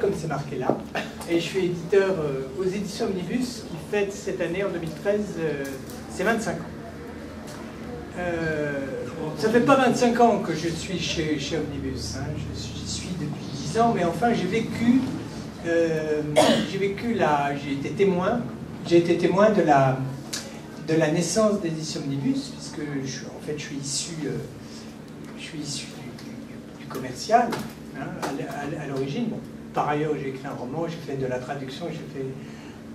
Comme c'est marqué là, et je suis éditeur aux éditions Omnibus qui fête cette année en 2013 ses 25 ans. Ça fait pas 25 ans que je suis chez Omnibus, hein. J'y suis depuis 10 ans, mais enfin j'ai été témoin de la naissance d'éditions Omnibus, puisque en fait je suis issu du commercial, hein, à l'origine. Bon. Par ailleurs, j'ai écrit un roman, j'ai fait de la traduction, j'ai fait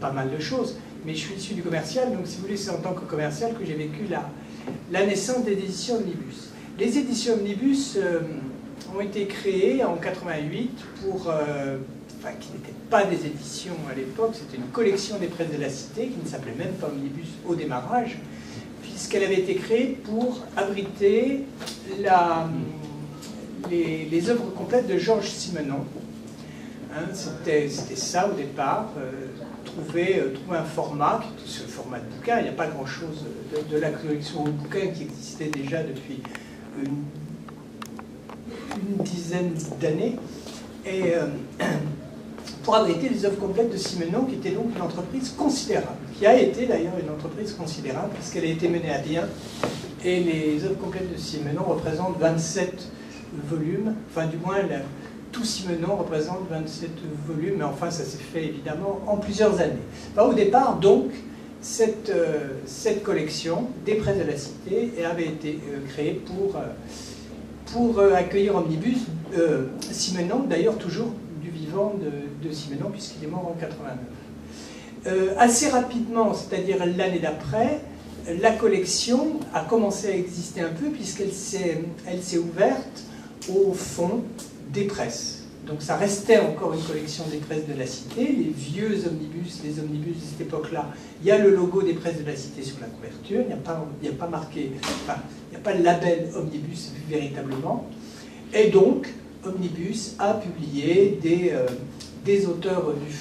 pas mal de choses. Mais je suis issu du commercial, donc si vous voulez, c'est en tant que commercial que j'ai vécu la naissance des éditions Omnibus. Les éditions Omnibus ont été créées en 88 qui n'étaient pas des éditions à l'époque, c'était une collection des presses de la Cité, qui ne s'appelait même pas Omnibus au démarrage, puisqu'elle avait été créée pour abriter les œuvres complètes de Georges Simenon. Hein, c'était ça au départ, trouver un format, ce format de bouquin. Il n'y a pas grand-chose de la collection de bouquins qui existait déjà depuis une dizaine d'années, et pour abriter les œuvres complètes de Simenon, qui était donc une entreprise considérable, qui a été d'ailleurs une entreprise considérable, puisqu'elle a été menée à bien, et les œuvres complètes de Simenon représentent 27 volumes, enfin du moins tout Simenon représente 27 volumes, mais enfin ça s'est fait évidemment en plusieurs années. Enfin, au départ donc, cette collection des presses de la Cité avait été créée pour accueillir Omnibus, Simenon d'ailleurs toujours du vivant de Simenon, puisqu'il est mort en 89. Assez rapidement, c'est-à-dire l'année d'après, la collection a commencé à exister un peu, puisqu'elle s'est ouverte au fond des presses. Donc ça restait encore une collection des presses de la Cité, les vieux omnibus, les omnibus de cette époque-là. Il y a le logo des presses de la Cité sur la couverture, il n'y a pas marqué, enfin, il n'y a pas le label Omnibus véritablement. Et donc, Omnibus a publié des auteurs du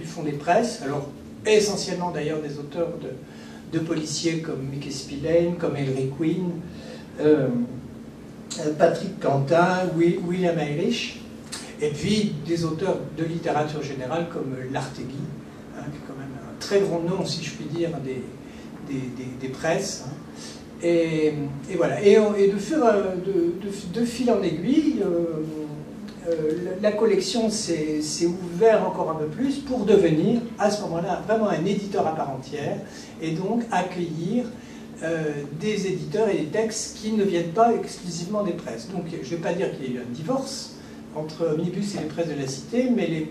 fond des presses, alors essentiellement d'ailleurs des auteurs de policiers comme Mickey Spillane, comme Ellery Queen, Patrick Quentin, William Irish, et puis des auteurs de littérature générale comme Lartegui, hein, qui est quand même un très grand nom, si je puis dire, des presses. Hein. Et voilà. Et de fil en aiguille, la collection s'est ouverte encore un peu plus pour devenir, à ce moment-là, vraiment un éditeur à part entière, et donc accueillir des éditeurs et des textes qui ne viennent pas exclusivement des presses. Donc je ne vais pas dire qu'il y a eu un divorce entre Omnibus et les presses de la Cité, mais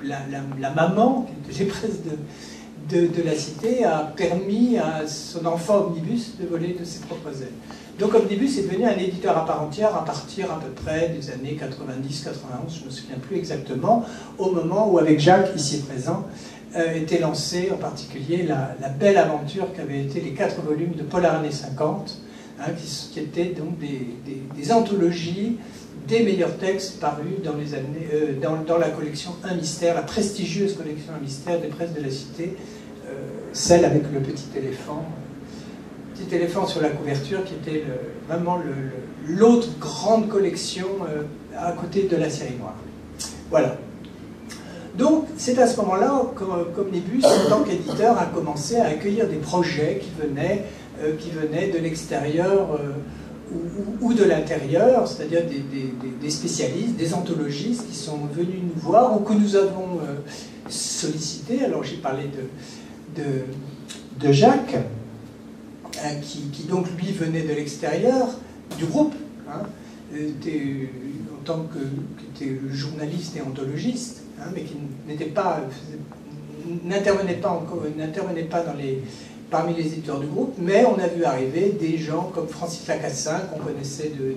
la maman des presses de la Cité a permis à son enfant Omnibus de voler de ses propres ailes. Donc Omnibus est devenu un éditeur à part entière à partir à peu près des années 90-91, je ne me souviens plus exactement, au moment où, avec Jacques, ici présent, était lancée en particulier la belle aventure qu'avaient été les 4 volumes de Polar années 50, hein, qui étaient donc des anthologies des meilleurs textes parus dans les années, dans la collection Un Mystère, la prestigieuse collection Un Mystère des presses de la Cité, celle avec le petit éléphant sur la couverture, qui était vraiment l'autre grande collection à côté de la série noire. Voilà. Donc, c'est à ce moment-là qu'Omnibus, en tant qu'éditeur, a commencé à accueillir des projets qui venaient de l'extérieur ou de l'intérieur, c'est-à-dire des spécialistes, des anthologistes qui sont venus nous voir ou que nous avons sollicités. Alors, j'ai parlé de Jacques, qui donc, lui, venait de l'extérieur, du groupe, hein, en tant qu'était journaliste et anthologiste, hein, mais qui n'intervenait pas parmi les éditeurs du groupe, mais on a vu arriver des gens comme Francis Lacassin, qu'on connaissait de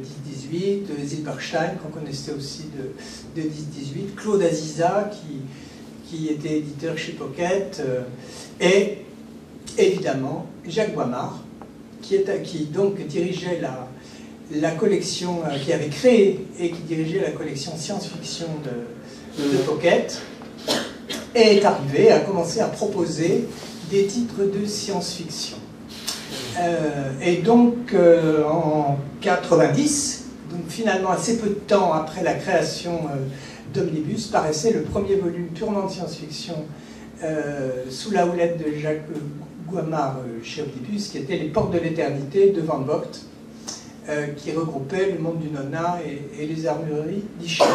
10-18, Zilberstein, qu'on connaissait aussi de 10-18, Claude Aziza, qui était éditeur chez Pocket, et évidemment Jacques Boimard, qui donc dirigeait la collection, qui avait créé et qui dirigeait la collection science-fiction de Pocket, est arrivé, a commencé à proposer des titres de science-fiction. Et donc, en 90, donc finalement assez peu de temps après la création d'Omnibus paraissait le premier volume purement de science-fiction sous la houlette de Jacques Guammard chez Omnibus, qui était Les Portes de l'éternité de Van Vogt, qui regroupait le monde du nona et les armureries d'Ichon,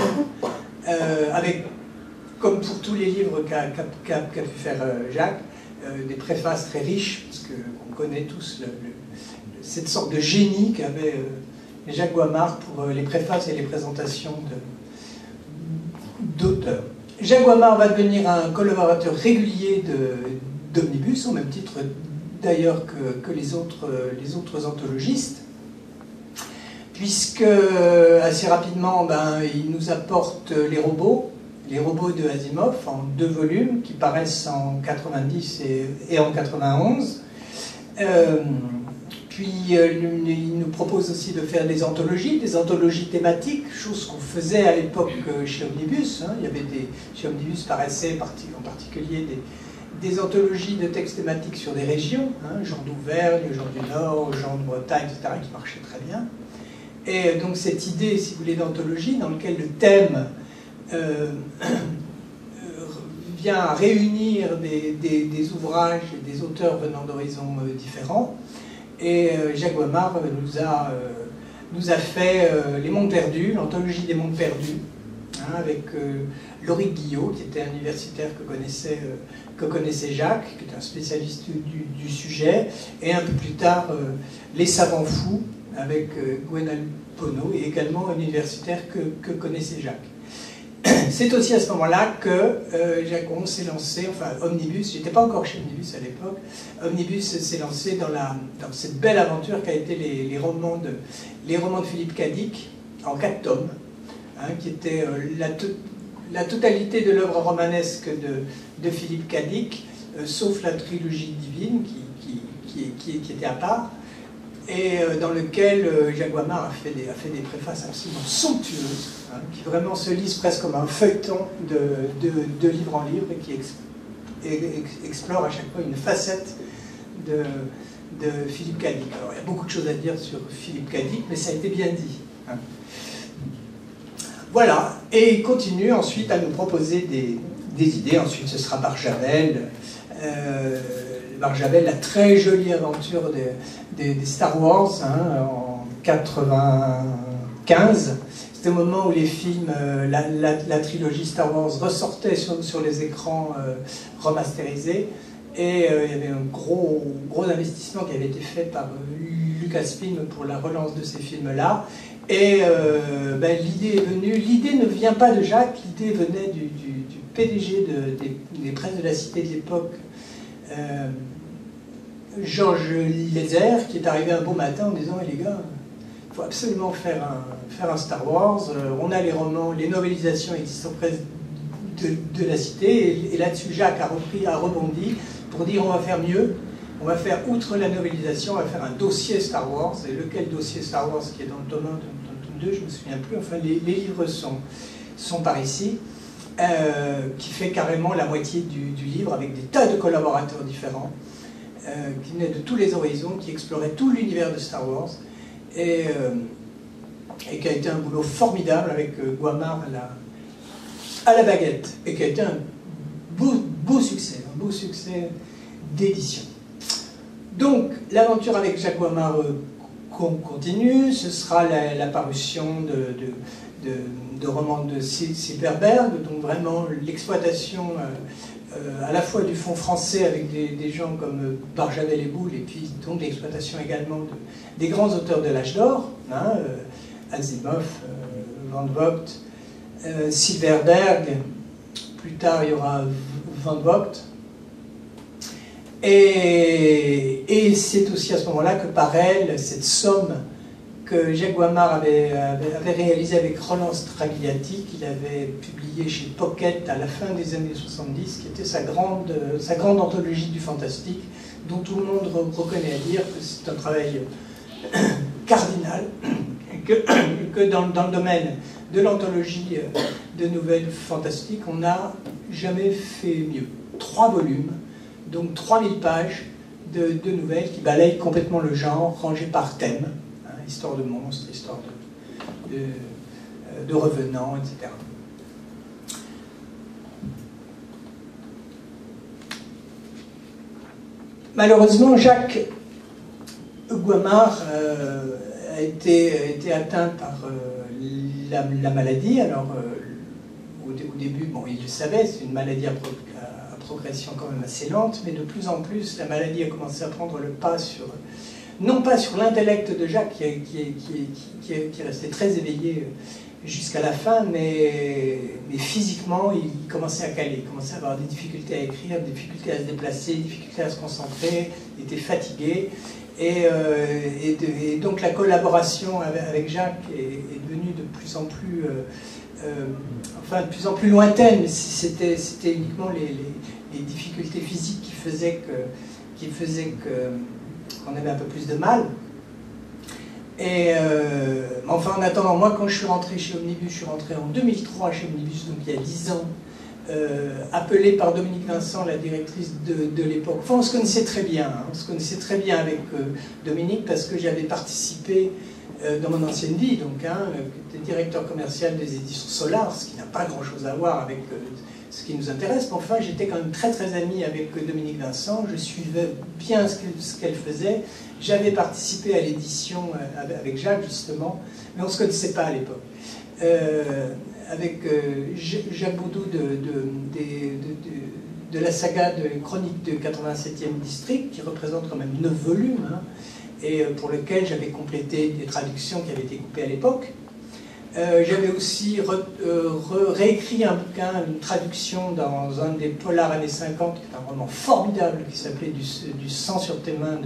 avec, comme pour tous les livres qu'a pu faire Jacques, des préfaces très riches, parce qu'on connaît tous cette sorte de génie qu'avait Jacques Guammard pour les préfaces et les présentations d'auteurs. Jacques Guammard va devenir un collaborateur régulier d'Omnibus, au même titre d'ailleurs que les autres anthologistes, puisque assez rapidement, il nous apporte les robots de Asimov en 2 volumes qui paraissent en 90 et en 91. Puis il nous propose aussi de faire des anthologies thématiques, chose qu'on faisait à l'époque chez Omnibus. Il y avait chez Omnibus paraissaient en particulier des anthologies de textes thématiques sur des régions, genre d'Auvergne, genre du Nord, genre de Bretagne, etc., qui marchaient très bien. Et donc cette idée, si vous voulez, d'anthologie, dans laquelle le thème vient à réunir des ouvrages et des auteurs venant d'horizons différents. Et Jacques Guammard nous a fait Les Mondes Perdus, l'anthologie des Mondes Perdus, avec Lauric Guillot, qui était un universitaire que connaissait Jacques, qui était un spécialiste du sujet, et un peu plus tard Les Savants Fous, avec Gwenal Pono, et également un universitaire que connaissait Jacques. C'est aussi à ce moment-là que on s'est lancé, enfin Omnibus, j'étais pas encore chez Omnibus à l'époque, Omnibus s'est lancé dans cette belle aventure qu'a été les romans de Philippe Cadic, en 4 tomes, qui était la totalité de l'œuvre romanesque de Philippe Cadic, sauf la trilogie divine qui était à part, et dans lequel Jacques Guammard a fait des préfaces absolument somptueuses, qui vraiment se lisent presque comme un feuilleton de livre en livre, et qui explore à chaque fois une facette de Philippe Cadic. Alors il y a beaucoup de choses à dire sur Philippe Cadic, mais ça a été bien dit. Voilà, et il continue ensuite à nous proposer des idées. Ensuite ce sera Barjavel, la très jolie aventure des Star Wars, en 95. C'était au moment où les films, la trilogie Star Wars ressortait sur les écrans remasterisés, et il y avait un gros investissement qui avait été fait par Lucasfilm pour la relance de ces films-là. Et l'idée est venue, l'idée ne vient pas de Jacques, l'idée venait du PDG des presses de la Cité de l'époque, Georges Lézère, qui est arrivé un beau matin en disant « les gars, il faut absolument faire un Star Wars, on a les romans, les novélisations existent près de la Cité, et là-dessus Jacques a rebondi pour dire on va faire mieux, on va faire, outre la novélisation, on va faire un dossier Star Wars, et lequel dossier Star Wars qui est dans le tome 1, dans le tome 2, je ne me souviens plus, enfin les livres sont par ici, qui fait carrément la moitié du livre, avec des tas de collaborateurs différents, qui venaient de tous les horizons, qui exploraient tout l'univers de Star Wars, et qui a été un boulot formidable avec Guammard à la baguette, et qui a été un beau succès d'édition. Donc, l'aventure avec Jacques Guammard continue, ce sera la parution de romans de Silverberg, donc vraiment l'exploitation à la fois du fond français avec des gens comme Barjavel et Boulle, et puis donc l'exploitation également des grands auteurs de l'âge d'or, Asimov, Van Vogt, Silverberg, plus tard il y aura Van Vogt, et c'est aussi à ce moment-là que par elle, cette somme que Jacques Guammard avait réalisée avec Roland Stragliati, qu'il avait publié chez Pocket à la fin des années 70, qui était sa grande anthologie du fantastique, dont tout le monde reconnaît à dire que c'est un travail cardinal, et que dans le domaine de l'anthologie de nouvelles fantastiques, on n'a jamais fait mieux. 3 volumes, donc 3000 pages de nouvelles qui balayent complètement le genre, rangées par thème, histoire de monstres, histoire de revenants, etc. malheureusement, Jacques Guammard a été atteint par la maladie. Alors, au début, bon, il le savait, c'est une maladie à progression quand même assez lente, mais de plus en plus, la maladie a commencé à prendre le pas sur, non pas sur l'intellect de Jacques, qui est resté très éveillé jusqu'à la fin, mais physiquement, il commençait à caler, il commençait à avoir des difficultés à écrire, des difficultés à se déplacer, des difficultés à se concentrer, il était fatigué. Et donc la collaboration avec Jacques est devenue de plus en plus, de plus en plus lointaine. C'était uniquement les difficultés physiques qui faisaient qu'on avait un peu plus de mal. Et enfin, en attendant, moi, quand je suis rentré chez Omnibus, je suis rentré en 2003 chez Omnibus, donc il y a 10 ans, appelée par Dominique Vincent, la directrice de l'époque. Enfin, on se connaissait très bien, hein, on se connaissait très bien avec Dominique, parce que j'avais participé dans mon ancienne vie, donc, hein, j'étais directeur commercial des éditions Solar, ce qui n'a pas grand-chose à voir avec ce qui nous intéresse, mais enfin, j'étais quand même très très ami avec Dominique Vincent, je suivais bien ce qu'elle faisait, j'avais participé à l'édition avec Jacques, justement, mais on ne se connaissait pas à l'époque. Avec Jacques Baudou de la saga de Chroniques de 87e district, qui représente quand même 9 volumes, hein, et pour lequel j'avais complété des traductions qui avaient été coupées à l'époque. J'avais aussi réécrit un bouquin, une traduction dans un des polars années 50, qui est un roman formidable, qui s'appelait du sang sur tes mains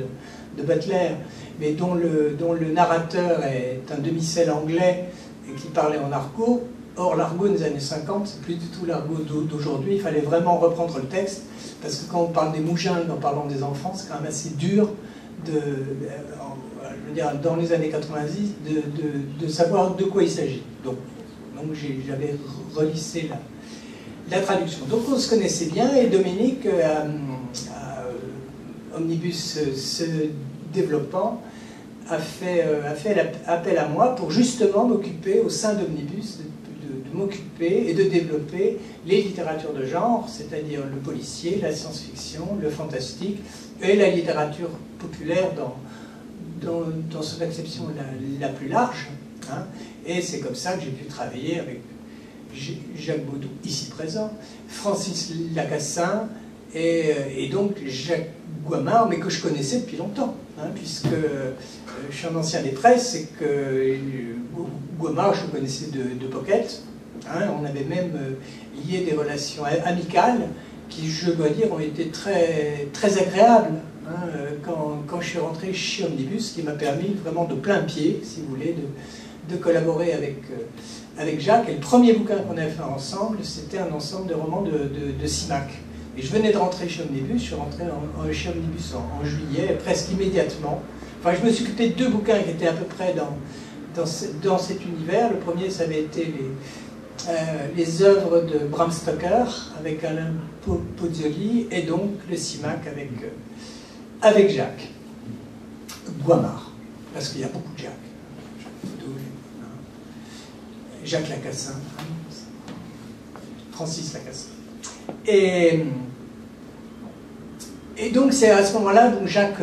de Butler, mais dont le narrateur est un demi-sel anglais et qui parlait en argot. Or, l'argot des années 50, c'est plus du tout l'argot d'aujourd'hui. Il fallait vraiment reprendre le texte, parce que quand on parle des moujingues en parlant des enfants, c'est quand même assez dur je veux dire, dans les années 90, de savoir de quoi il s'agit. Donc j'avais relissé la traduction. Donc on se connaissait bien, et Dominique, Omnibus se développant, a fait appel à moi pour justement m'occuper au sein d'Omnibus, de m'occuper et de développer les littératures de genre, c'est-à-dire le policier, la science-fiction, le fantastique et la littérature populaire dans son acception la plus large. Hein. Et c'est comme ça que j'ai pu travailler avec Jacques Baudou, ici présent, Francis Lacassin et donc Jacques Guammard, mais que je connaissais depuis longtemps, hein, puisque je suis un ancien des presses et que Guammard, je le connaissais de Pocket. Hein, on avait même lié des relations amicales qui, je dois dire, ont été très, très agréables, hein, quand je suis rentré chez Omnibus, qui m'a permis vraiment de plein pied, si vous voulez, de collaborer avec Jacques. Et le premier bouquin qu'on avait fait ensemble, c'était un ensemble de romans de Simac. Et je venais de rentrer chez Omnibus, je suis rentré chez Omnibus en juillet, presque immédiatement. Enfin, je me suis occupé de 2 bouquins qui étaient à peu près dans cet univers. Le premier, ça avait été les œuvres de Bram Stoker avec Alain Pozzioli, et donc le Simac avec Jacques Guammard, parce qu'il y a beaucoup de Jacques. Jacques Lacassin, Francis Lacassin. Et donc c'est à ce moment-là, donc Jacques,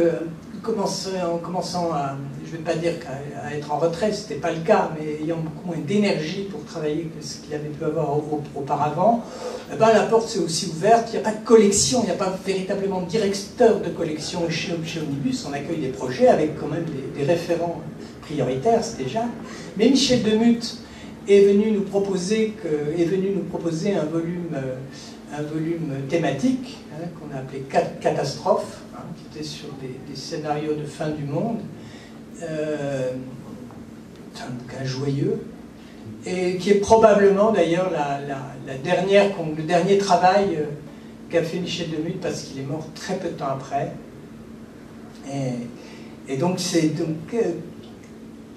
en commençant à, je ne vais pas dire à être en retrait, ce n'était pas le cas, mais ayant beaucoup moins d'énergie pour travailler que ce qu'il avait pu avoir auparavant, eh ben, la porte s'est aussi ouverte. Il n'y a pas de collection, il n'y a pas véritablement de directeur de collection chez Omnibus. On accueille des projets avec quand même des référents prioritaires, c'était Jacques. Mais Michel Demuth est venu nous proposer un volume thématique, hein, qu'on a appelé Catastrophe, hein, qui était sur des scénarios de fin du monde. C'est un bouquin joyeux, et qui est probablement d'ailleurs le dernier travail qu'a fait Michel Demuth, parce qu'il est mort très peu de temps après. Et donc c'est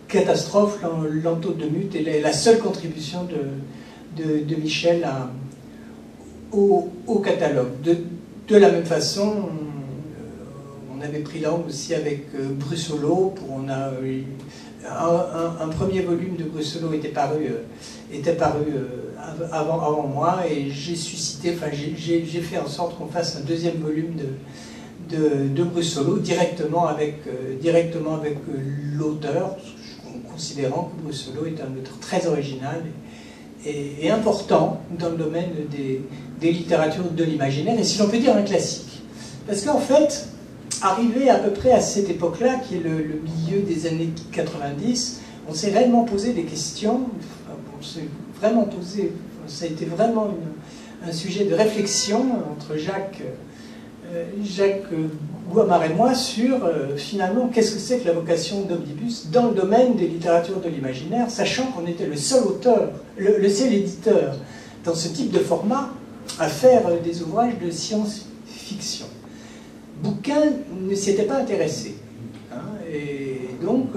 Catastrophe, l'Anto Demuth, est la seule contribution de Michel au catalogue. De la même façon, on avait pris langue aussi avec Brussolo. Un premier volume de Brussolo était paru avant moi, et j'ai fait en sorte qu'on fasse un deuxième volume de Bruce Solo directement avec l'auteur, considérant que Bruce Solo est un auteur très original et important dans le domaine des littératures de l'imaginaire, et si l'on peut dire un classique. Parce qu'en fait, arrivé à peu près à cette époque-là, qui est le milieu des années 90, on s'est réellement posé des questions, ça a été vraiment un sujet de réflexion entre Jacques Guammar et moi sur finalement qu'est-ce que c'est que la vocation d'Omnibus dans le domaine des littératures de l'imaginaire, sachant qu'on était le seul auteur, le seul éditeur dans ce type de format à faire des ouvrages de science-fiction. Bouquin ne s'y était pas intéressé. Hein, et donc,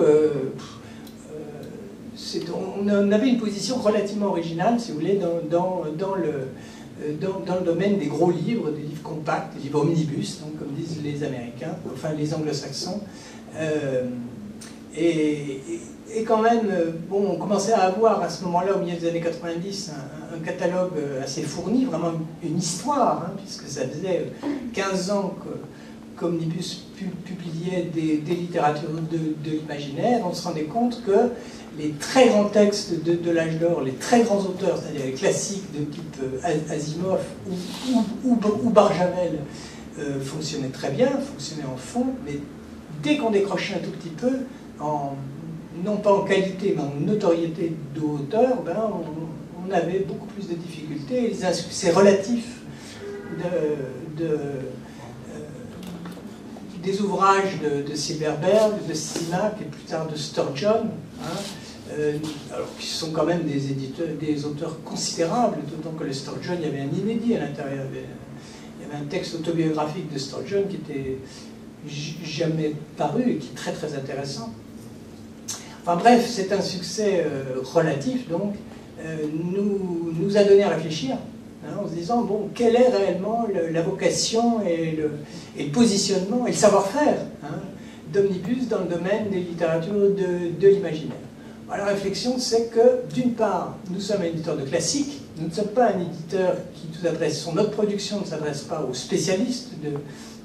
on avait une position relativement originale, si vous voulez, dans le domaine des gros livres, des livres compacts, des livres omnibus, donc, comme disent les Américains, enfin les Anglo-Saxons. Et quand même, bon, on commençait à avoir à ce moment-là, au milieu des années 90, un catalogue assez fourni, vraiment une histoire, hein, puisque ça faisait 15 ans qu'Omnibus publiait des littératures de l'imaginaire. On se rendait compte que les très grands textes de l'âge d'or, les très grands auteurs, c'est-à-dire les classiques de type Asimov ou Barjavel, fonctionnaient très bien, fonctionnaient en fond, mais dès qu'on décrochait un tout petit peu, non pas en qualité, mais en notoriété d'auteur, ben, on avait beaucoup plus de difficultés. Les insuccès relatifs des ouvrages de Silverberg, de Simak et plus tard de Sturgeon, hein, alors qui sont quand même des auteurs considérables, d'autant que le Sturgeon, il y avait un inédit à l'intérieur. Il y avait un texte autobiographique de Sturgeon qui était jamais paru et qui est très très intéressant. Enfin bref, c'est un succès relatif, donc, nous a donné à réfléchir, hein, en se disant, bon, quelle est réellement la vocation et le positionnement et le savoir-faire, hein, d'Omnibus dans le domaine des littératures de l'imaginaire. La réflexion, c'est que, d'une part, nous sommes un éditeur de classiques, nous ne sommes pas un éditeur qui nous adresse, notre production ne s'adresse pas aux spécialistes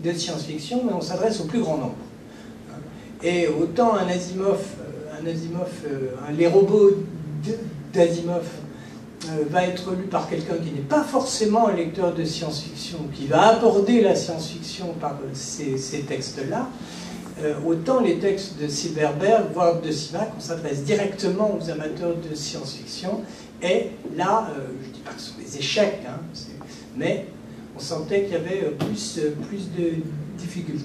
de science-fiction, mais on s'adresse au plus grand nombre. Et autant les robots d'Asimov va être lu par quelqu'un qui n'est pas forcément un lecteur de science-fiction, qui va aborder la science-fiction par ces textes-là, autant les textes de Silverberg, voire de Simak, on s'adresse directement aux amateurs de science-fiction, et là, je ne dis pas que ce sont des échecs, hein, mais on sentait qu'il y avait plus de difficultés.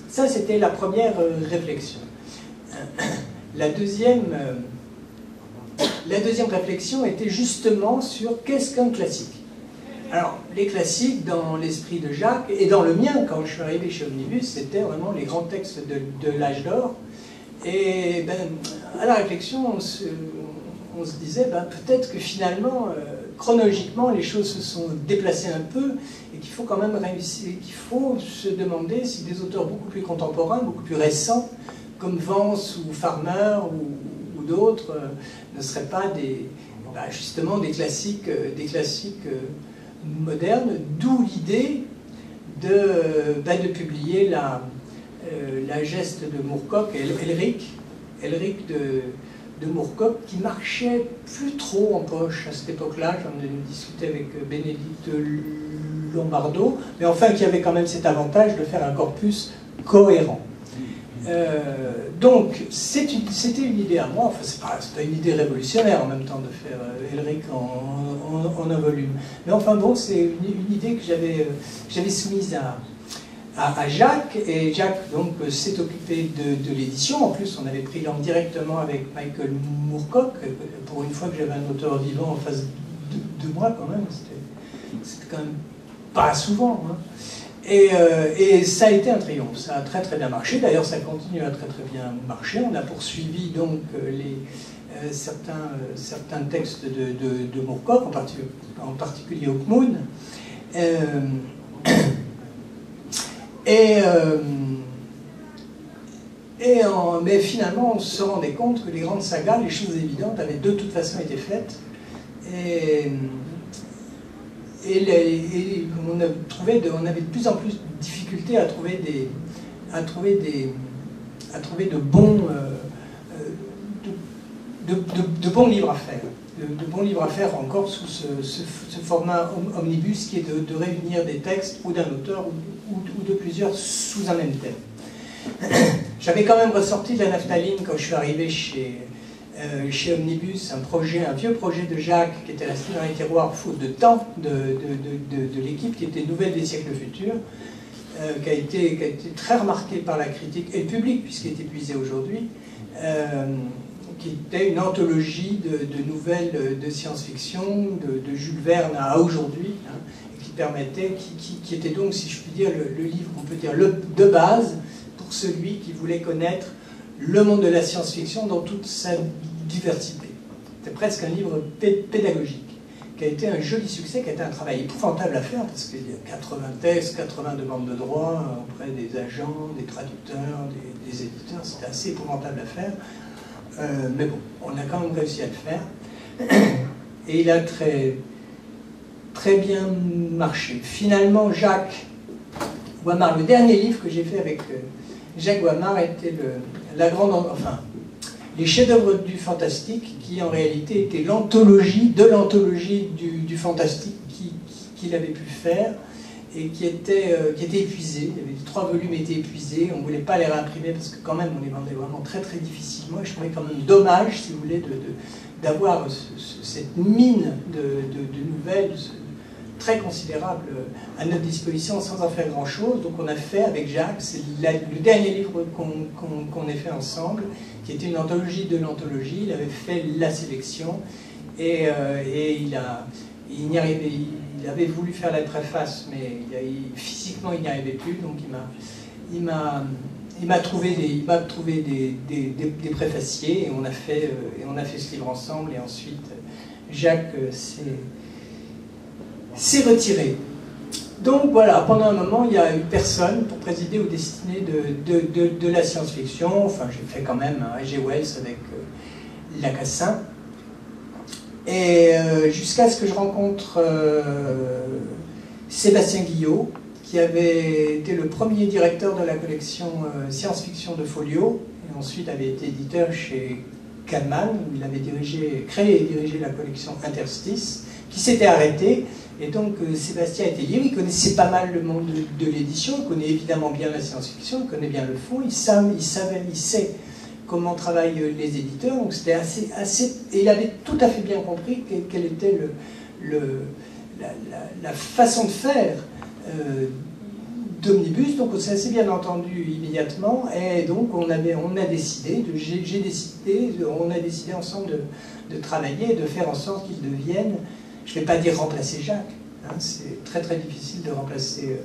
Ça, c'était la première réflexion. La deuxième réflexion était justement sur qu'est-ce qu'un classique. Alors, les classiques, dans l'esprit de Jacques, et dans le mien, quand je suis arrivé chez Omnibus, c'était vraiment les grands textes de l'âge d'or. Et ben, à la réflexion, on se disait, ben, peut-être que finalement, chronologiquement, les choses se sont déplacées un peu, et qu'il faut quand même réussir, qu'il faut se demander si des auteurs beaucoup plus contemporains, beaucoup plus récents, comme Vance ou Farmer ou d'autres, ne seraient pas justement des classiques modernes, d'où l'idée de publier la geste de Moorcock, Elric de Moorcock, qui marchait plus trop en poche à cette époque-là. J'en ai discuté avec Bénédicte Lombardo, mais enfin qui avait quand même cet avantage de faire un corpus cohérent. Donc, c'était une idée à moi, enfin, c'est pas une idée révolutionnaire en même temps de faire Elric en un volume. Mais enfin bon, c'est une idée que j'avais soumise à Jacques, et Jacques donc s'est occupé de l'édition. En plus, on avait pris langue directement avec Michael Moorcock, pour une fois que j'avais un auteur vivant en face de moi quand même, c'était quand même pas souvent, hein. Et ça a été un triomphe, ça a très très bien marché, d'ailleurs ça continue à très très bien marcher. On a poursuivi donc certains textes de Moorcock, en particulier Hawkmoon, mais finalement on se rendait compte que les grandes sagas, les choses évidentes, avaient de toute façon été faites, et on avait de plus en plus de difficultés difficulté à trouver de bons livres à faire. De bons livres à faire encore sous ce format omnibus qui est de réunir des textes ou d'un auteur ou de plusieurs sous un même thème. J'avais quand même ressorti de la naphtaline quand je suis arrivé chez Omnibus, un vieux projet de Jacques qui était resté dans les tiroirs faute de temps de l'équipe, qui était Nouvelle des siècles futurs, qui a été très remarqué par la critique et le public puisqu'il est épuisé aujourd'hui. Qui était une anthologie de nouvelles de science-fiction, de Jules Verne à aujourd'hui, hein, et qui était donc, si je puis dire, le livre, on peut dire, de base pour celui qui voulait connaître le monde de la science-fiction dans toute sa diversité. C'était presque un livre pédagogique, qui a été un joli succès, qui a été un travail épouvantable à faire, parce qu'il y a 80 textes, 80 demandes de droit auprès des agents, des traducteurs, des éditeurs, c'était assez épouvantable à faire. Mais bon, on a quand même réussi à le faire. Et il a très bien marché. Finalement, Jacques Ouamard, le dernier livre que j'ai fait avec Jacques Ouamard était les chefs-d'œuvre du fantastique, qui en réalité était l'anthologie du fantastique qu'il avait pu faire, et qui était épuisé. Il y avait 3 volumes étaient épuisés, on ne voulait pas les réimprimer parce que quand même on les vendait vraiment très très difficilement, et je trouvais quand même dommage, si vous voulez, d'avoir cette mine de nouvelles très considérable à notre disposition sans en faire grand chose. Donc on a fait avec Jacques, c'est le dernier livre qu'on ait fait ensemble, qui était une anthologie de l'anthologie. Il avait fait la sélection, et il avait voulu faire la préface, mais physiquement il n'y arrivait plus, donc il m'a trouvé des préfaciers, et on a fait ce livre ensemble, et ensuite Jacques s'est retiré. Donc voilà, pendant un moment il n'y a eu personne pour présider aux destinées de la science-fiction. Enfin, j'ai fait quand même un H.G. Wells avec Lacassin. Et jusqu'à ce que je rencontre Sébastien Guillot, qui avait été le premier directeur de la collection science-fiction de Folio, et ensuite avait été éditeur chez Kalman, où il avait créé et dirigé la collection Interstice, qui s'était arrêtée. Et donc Sébastien était libre, il connaissait pas mal le monde de l'édition, il connaît évidemment bien la science-fiction, il connaît bien le fond, il sait comment travaillent les éditeurs, donc c'était assez... Et il avait tout à fait bien compris quelle était la façon de faire d'Omnibus, donc on s'est assez bien entendu immédiatement, et donc on a décidé ensemble de travailler, de faire en sorte qu'il devienne, je ne vais pas dire remplacer Jacques, hein, c'est très très difficile de remplacer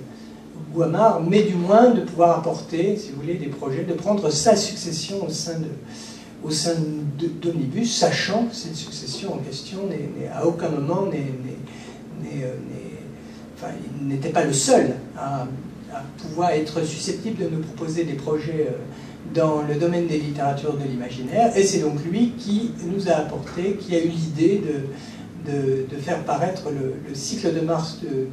Ouamard, mais du moins de pouvoir apporter, si vous voulez, des projets, de prendre sa succession au sein d'Omnibus, sachant que cette succession en question à aucun moment il n'était pas le seul à pouvoir être susceptible de nous proposer des projets dans le domaine des littératures de l'imaginaire, et c'est donc lui qui nous a apporté, qui a eu l'idée de faire paraître le cycle de Mars de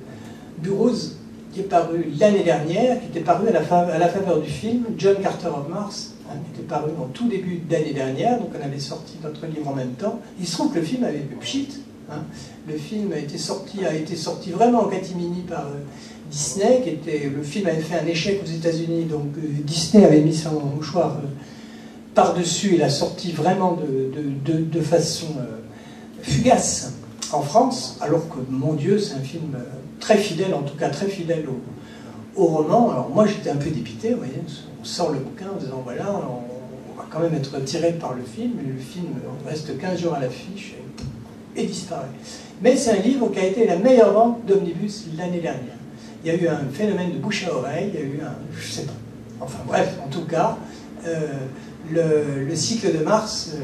Burroughs, qui est paru l'année dernière, qui était paru à la faveur du film John Carter of Mars, hein, qui était paru en tout début d'année dernière, donc on avait sorti notre livre en même temps. Il se trouve que le film avait fait pchit, hein. Le film a été sorti vraiment en catimini par Disney, le film avait fait un échec aux États-Unis, donc Disney avait mis son mouchoir par-dessus et l'a sorti vraiment de façon fugace en France, alors que, mon Dieu, c'est un film très fidèle, en tout cas très fidèle au roman. Alors moi j'étais un peu dépité, vous voyez, on sort le bouquin en disant voilà, on va quand même être tiré par le film, et le film reste 15 jours à l'affiche et disparaît. Mais c'est un livre qui a été la meilleure vente d'Omnibus l'année dernière. Il y a eu un phénomène de bouche à oreille, il y a eu je sais pas, enfin bref, en tout cas, le cycle de Mars,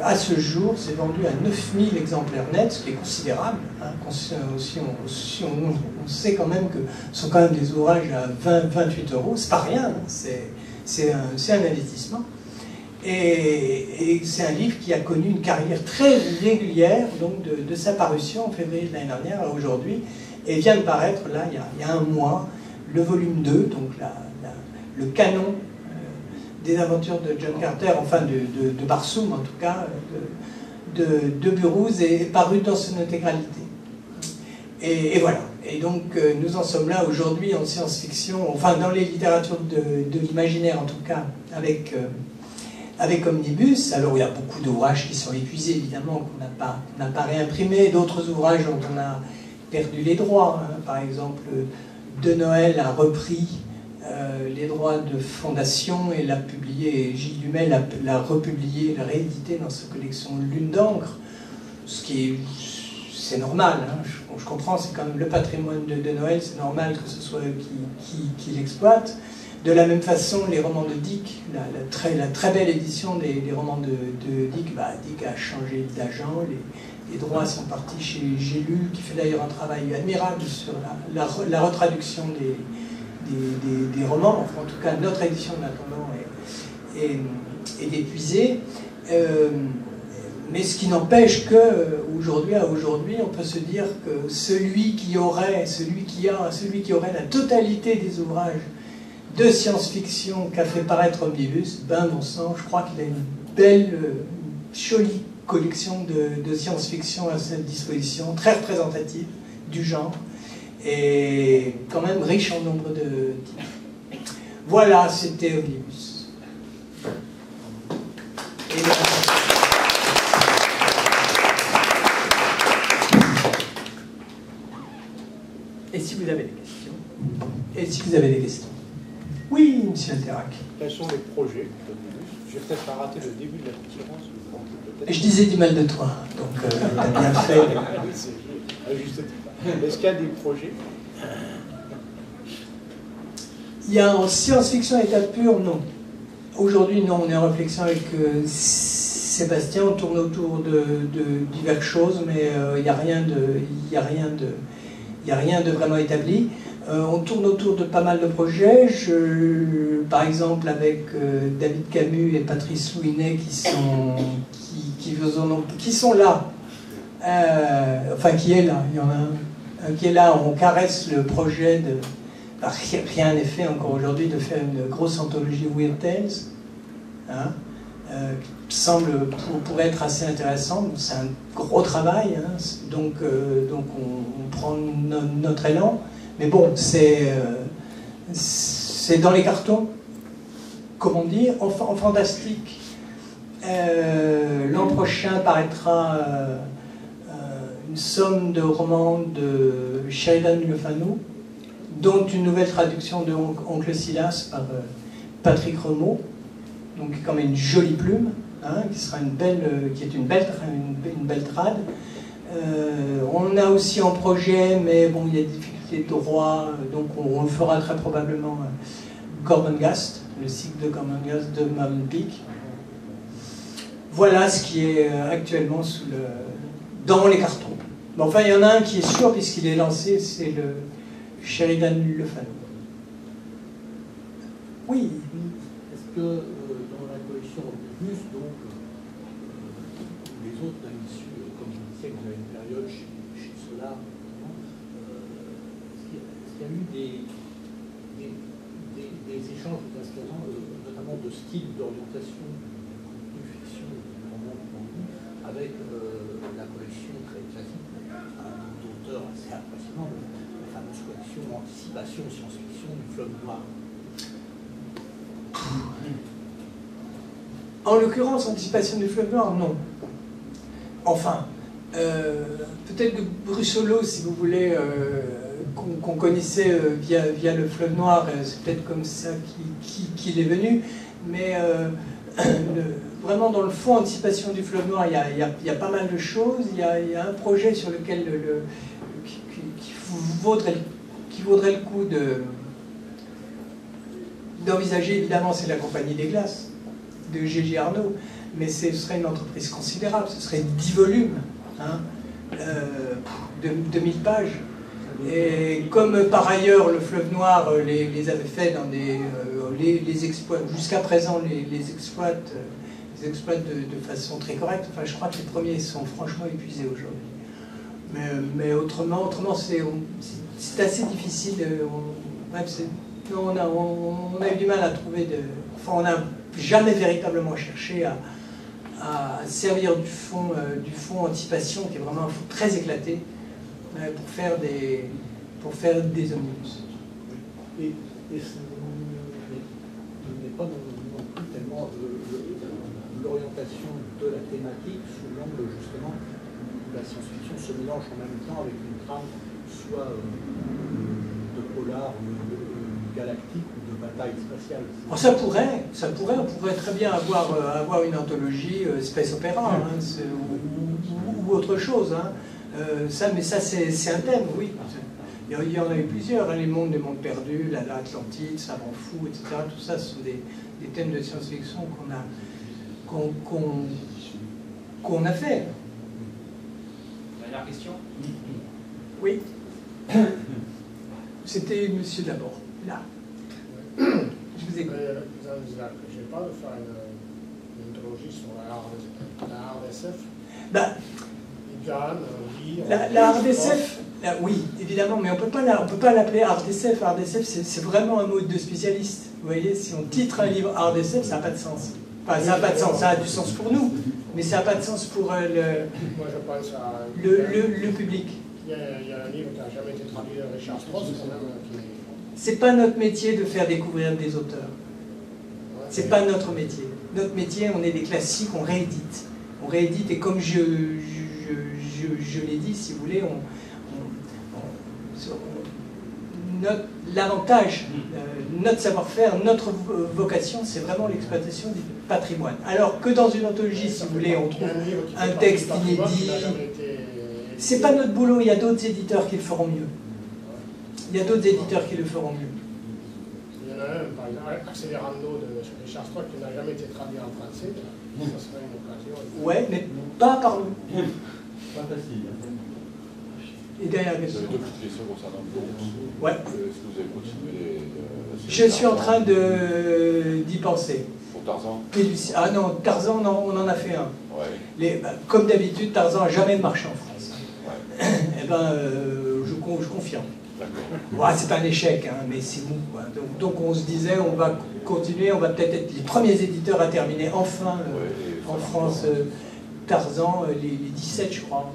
à ce jour, s'est vendu à 9000 exemplaires nets, ce qui est considérable, hein, si on sait quand même que ce sont quand même des ouvrages à 28 €, c'est pas rien, hein, c'est un investissement. Et c'est un livre qui a connu une carrière très régulière, donc de sa parution en février de l'année dernière à aujourd'hui, et vient de paraître, là, il y a un mois, le volume 2, donc le canon des aventures de John Carter, enfin de Barsoum en tout cas, de Burroughs, est paru dans son intégralité. Et voilà. Et donc nous en sommes là aujourd'hui en science-fiction, enfin dans les littératures de l'imaginaire en tout cas, avec Omnibus. Alors il y a beaucoup d'ouvrages qui sont épuisés évidemment, qu'on n'a pas réimprimés, d'autres ouvrages dont on a perdu les droits. Hein. Par exemple, De Noël a repris les droits de fondation et l'a publié, et Gilles Dumais l'a republié, l'a réédité dans sa collection Lune d'encre, ce qui est... C'est normal, hein. Je comprends, c'est quand même le patrimoine de Noël, c'est normal que ce soit eux qui l'exploitent. De la même façon, les romans de Dick, la très belle édition des romans de Dick, Dick a changé d'agent, les droits sont partis chez Gélul, qui fait d'ailleurs un travail admirable sur la retraduction des romans. Enfin, en tout cas, notre édition de l'Intendant est épuisée. Mais ce qui n'empêche qu'aujourd'hui, on peut se dire que celui qui aurait la totalité des ouvrages de science-fiction qu'a fait paraître Omnibus, ben bon sang, je crois qu'il a une belle, jolie collection de science-fiction à sa disposition, très représentative du genre, et quand même riche en nombre de titres. Voilà, c'était Omnibus. Et si vous avez des questions. Oui, monsieur Alterac. Quels sont les projets d'Omnibus? J'ai peut-être pas raté le début de la conférence. Je disais du mal de toi, donc t'as bien fait. Oui, c'est juste. Est-ce qu'il y a des projets? Il y a en science-fiction état pur, non. Aujourd'hui, non, on est en réflexion avec Sébastien, on tourne autour de diverses choses, mais il n'y a rien de vraiment établi. On tourne autour de pas mal de projets. Par exemple, avec David Camus et Patrice Louinet qui sont là. Enfin, qui est là. Il y en a un qui est là. On caresse le projet de... Rien n'est fait encore aujourd'hui de faire une grosse anthologie Weird Tales. Hein, qui pourrait être assez intéressant. C'est un gros travail. Hein, donc on prend notre élan. Mais bon, c'est dans les cartons, comme on dit, en fantastique. L'an prochain paraîtra une somme de romans de Sheridan Le Fanu, dont une nouvelle traduction de Oncle Silas par Patrick Rameau, donc quand même une jolie plume, hein, qui est une belle trad. On a aussi en projet, mais bon, il y a des difficultés de droit, donc on le fera très probablement Gormenghast, le cycle de Gormenghast de Mountain Peak. Voilà ce qui est actuellement dans les cartons. Mais enfin, il y en a un qui est sûr, puisqu'il est lancé, c'est le Sheridan Le Fanu. Oui. Est-ce que dans la collection Omnibus, donc, les autres, comme je disais, que vous avez une période chez Solar, est-ce qu'il y a eu des échanges notamment de style, d'orientation, de fiction, avec la collection très classique d'auteurs assez impressionnants, la fameuse collection Anticipation science-fiction du Fleuve Noir? En l'occurrence, Anticipation du Fleuve Noir, non. Enfin, peut-être que Brussolo, si vous voulez, qu'on connaissait via le Fleuve Noir, c'est peut-être comme ça qu'il est venu, mais vraiment dans le fond, Anticipation du Fleuve Noir, il y a pas mal de choses. Il y a un projet sur lequel qui vaudrait le coup d'envisager, évidemment, c'est la Compagnie des Glaces de G.J. Arnaud, mais ce serait une entreprise considérable, ce serait 10 volumes, hein, de 1000 pages. Et comme par ailleurs le Fleuve Noir les avait fait dans les exploits, jusqu'à présent les exploitent de façon très correcte. Enfin, je crois que les premiers sont franchement épuisés aujourd'hui. Mais autrement c'est assez difficile. Bref, non, on a eu du mal à trouver de... Enfin, on n'a jamais véritablement cherché à servir du fond anticipation, qui est vraiment un fond très éclaté, pour faire des omnibus. Et ce n'est pas non plus tellement l'orientation de la thématique sous l'angle justement où la science-fiction se mélange en même temps avec une trame soit de polar galactique ou de bataille spatiale. Alors on pourrait très bien avoir une anthologie space opéra ou autre chose. Hein. Mais ça c'est un thème, oui. Il y en a eu plusieurs, hein, les mondes perdus, l'Atlantide, Savant Fou, etc. Tout ça, ce sont des thèmes de science-fiction qu'on a fait. Dernière question. Oui. C'était monsieur d'abord, là. Je vous écoute. Vous n'envisagez pas de faire une anthologie sur la RDSF? La RDSF, oui, évidemment, mais on peut pas l'appeler RDSF. RDSF, c'est vraiment un mot de spécialiste. Vous voyez, si on titre un livre RDSF, ça n'a pas de sens. Enfin, ça n'a pas de sens, ça a du sens pour nous, mais ça n'a pas de sens pour Moi, je pense à le public. Il y a un livre qui n'a jamais été traduit de Richard Strauss, quand même. C'est pas notre métier de faire découvrir des auteurs. C'est pas notre métier. Notre métier, on est des classiques, on réédite. On réédite, et comme je l'ai dit, si vous voulez, l'avantage, notre savoir-faire, notre vocation, c'est vraiment l'exploitation du patrimoine. Alors que dans une anthologie, si vous voulez, on trouve un texte inédit. C'est pas notre boulot, il y a d'autres éditeurs qui le feront mieux. Il y a d'autres éditeurs qui le feront mieux. Il y en a un, par exemple, Accélérando de Richard Strauss, qui n'a jamais été traduit en français. Ça serait une occasion. Ouais, mais pas par nous. Pas facile. Et dernière question. Deux petites questions concernant le groupe. Ouais. Est-ce que vous avez continué Je suis en train d'y penser. Pour Tarzan? Ah non, Tarzan, non, on en a fait un. Ouais. Comme d'habitude, Tarzan n'a jamais marché en France. Ouais. Eh ben, je confirme. D'accord. Ouais, c'est pas un échec, hein, mais c'est mou. Quoi. Donc on se disait, on va continuer, on va peut-être être les premiers éditeurs à terminer enfin en France Tarzan, les 17, je crois.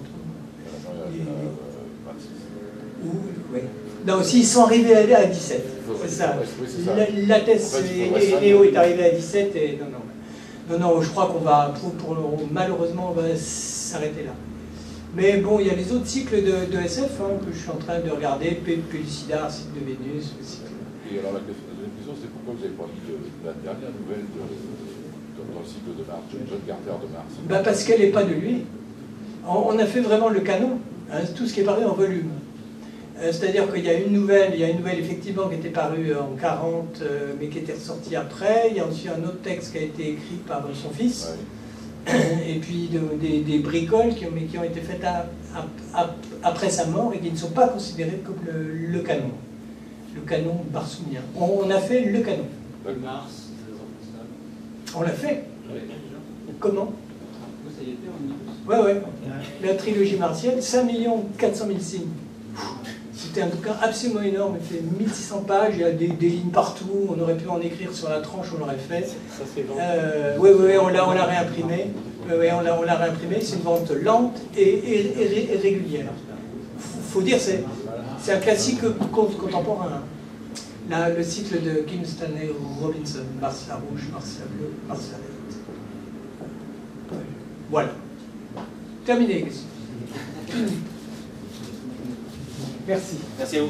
Ouais. Non, aussi, ils sont arrivés à 17. C'est ça. La thèse, Léo est arrivé à 17 et non, je crois qu'on va, malheureusement, on va s'arrêter là. Mais bon, il y a les autres cycles de SF que je suis en train de regarder, Pellucidar, cycle de Vénus, le cycle. Et alors la deuxième question, c'est pourquoi vous avez pas mis la dernière nouvelle dans le cycle de Mars, John Carter de Mars? Parce qu'elle n'est pas de lui. On a fait vraiment le canon, hein, tout ce qui est paru en volume. C'est-à-dire qu'il y a une nouvelle effectivement qui était parue en 40, mais qui était ressortie après. Il y a aussi un autre texte qui a été écrit par son fils. Ouais. Et puis des bricoles qui ont été faites après sa mort et qui ne sont pas considérées comme le canon barsoumien. On a fait le canon. Mars, on l'a fait. Comment? Ça y était, on y Ouais. La trilogie martienne, 5 400 000 signes. C'était un bouquin absolument énorme, il fait 1600 pages, il y a des lignes partout, on aurait pu en écrire sur la tranche, on l'aurait fait. Ça c'est vendu. Oui, on l'a réimprimé. On l'a réimprimé, c'est une vente lente et régulière. Faut dire, c'est un classique contemporain. Là, le cycle de Kim Stanley Robinson, Mars la rouge, Mars la bleue, Mars la verte. Voilà. Terminé. Fini. Merci. Merci à vous.